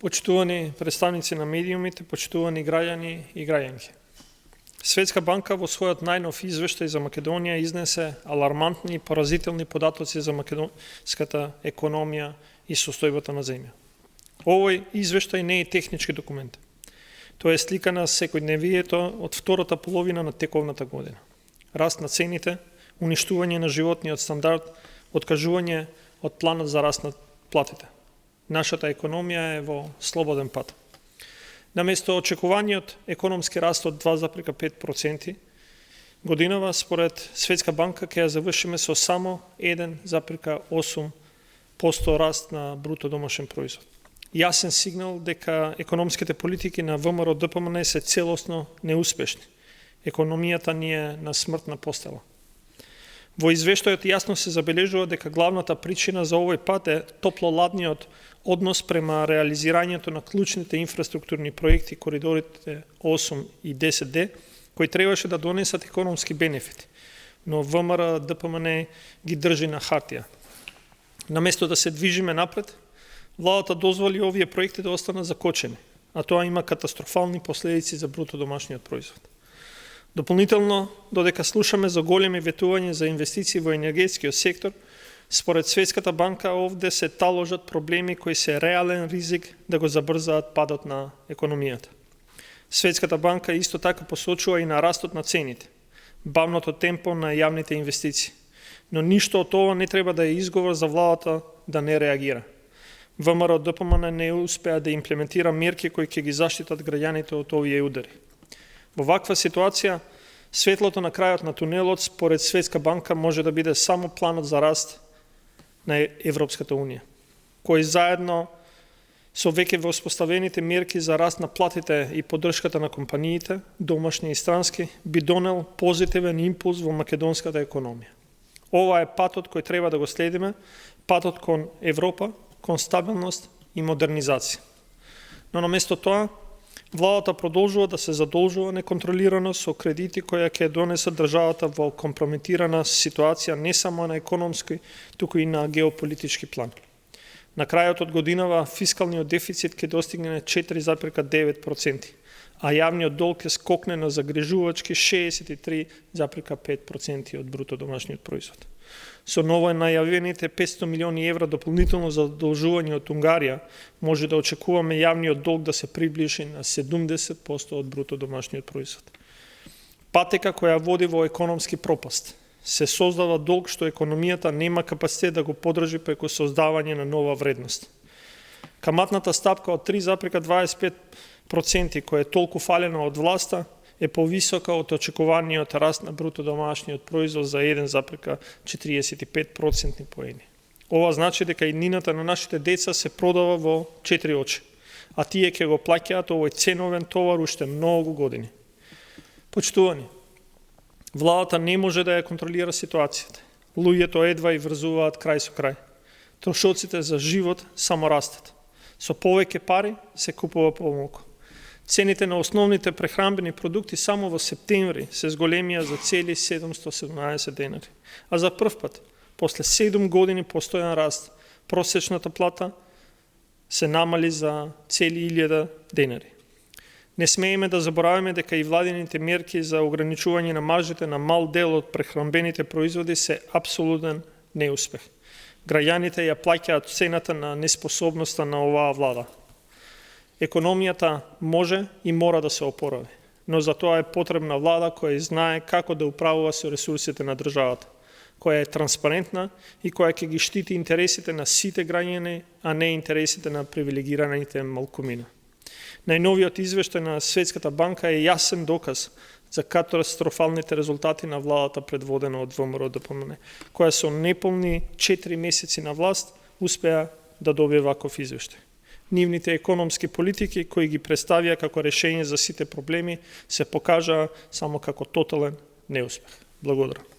Почитувани представници на медиумите, почитувани граѓани и граѓанки. Светска банка во својот најнов извештај за Македонија изнесе алармантни и поразителни податоци за македонската економија и состојбата на земја. Овој извештај не е технички документ. Тоа е слика на секојдневието од втората половина на тековната година. Раст на цените, уништување на животниот стандард, откажување од планот за раст на платите. Нашата економија е во слободен пат. Наместо очекуваниот економски раст од 2,5% годинава, според Светска банка ќе ја завршиме со само 1,8% раст на бруто домашен производ. Јасен сигнал дека економските политики на ВМРО ДПМН се целосно неуспешни. Економијата ни е на смртна постела. Во извештајот јасно се забележува дека главната причина за овој пат е топло-ладниот однос према реализирањето на клучните инфраструктурни проекти, коридорите 8 и 10D, кои требаше да донесат економски бенефити, но ВМРО ДПМН ги држи на хартија. Наместо да се движиме напред, владата дозволи овие проекти да останат закочени, а тоа има катастрофални последици за бруто домашниот производ. Дополнително, додека слушаме за големи ветувања за инвестиции во енергетскиот сектор, според Светската банка овде се таложат проблеми кои се реален ризик да го забрзаат падот на економијата. Светската банка исто така посочува и на растот на цените, бавното темпо на јавните инвестиции, но ништо од ова не треба да е изговор за владата да не реагира. ВМРО ДПМН не успеа да имплементира мерки кои ќе ги заштитат граѓаните од овие удари. Во ваква ситуација, светлото на крајот на тунелот, според Светска банка, може да биде само планот за раст на Европската Унија, кој заедно со веќе воспоставените мерки за раст на платите и поддршката на компаниите, домашни и странски, би донел позитивен импулс во македонската економија. Ова е патот кој треба да го следиме, патот кон Европа, кон стабилност и модернизација. Но наместо тоа, владата продолжува да се задолжува неконтролирано со кредити која ќе донесат државата во компрометирана ситуација не само на економски, туку и на геополитички план. На крајот од годинава фискалниот дефицит ќе достигне 4,9%, а јавниот долг ќе скокне на загрижувачки 63,5% од бруто домашниот производ. Со ново најавените 500 милиони евра дополнително задолжување од Унгарија, може да очекуваме јавниот долг да се приближи на 70% од бруто домашниот производ. Патека која води во економски пропаст. Се создава долг што економијата нема капацитет да го подржи преку создавање на нова вредност. Каматната стапка од 3,25% која е толку фалена од власта, е повисока од очекуваниот раст на бруто домашниот производ за 1,45% поени. Ова значи дека иднината на нашите деца се продава во 4 очи, а тие ќе го плаќаат овој ценовен товар уште многу години. Почитувани, владата не може да ја контролира ситуацијата. Луѓето едва и врзуваат крај со крај. Трошоците за живот само растат. Со повеќе пари се купува помалку. Цените на основните прехранбени продукти само во септември се зголемија за цели 717 денари. А за прв пат, после 7 години постојан раст, просечната плата се намали за цели 1000 денари. Не смееме да забораваме дека и владините мерки за ограничување на маржите на мал дел од прехранбените производи се апсолутен неуспех. Граѓаните ја плаќаат цената на неспособноста на оваа влада. Економијата може и мора да се опорави, но за тоа е потребна влада која знае како да управува со ресурсите на државата, која е транспарентна и која ќе ги штити интересите на сите граѓани, а не интересите на привилегираните малкумина. Најновиот извештај на Светската банка е јасен доказ за катастрофалните резултати на владата предводена од ВМРО ДПМН, која со неполни 4 месеци на власт успеа да добие ваков извештај. Нивните економски политики, кои ги представија како решење за сите проблеми, се покажаа само како тотален неуспех. Благодарам.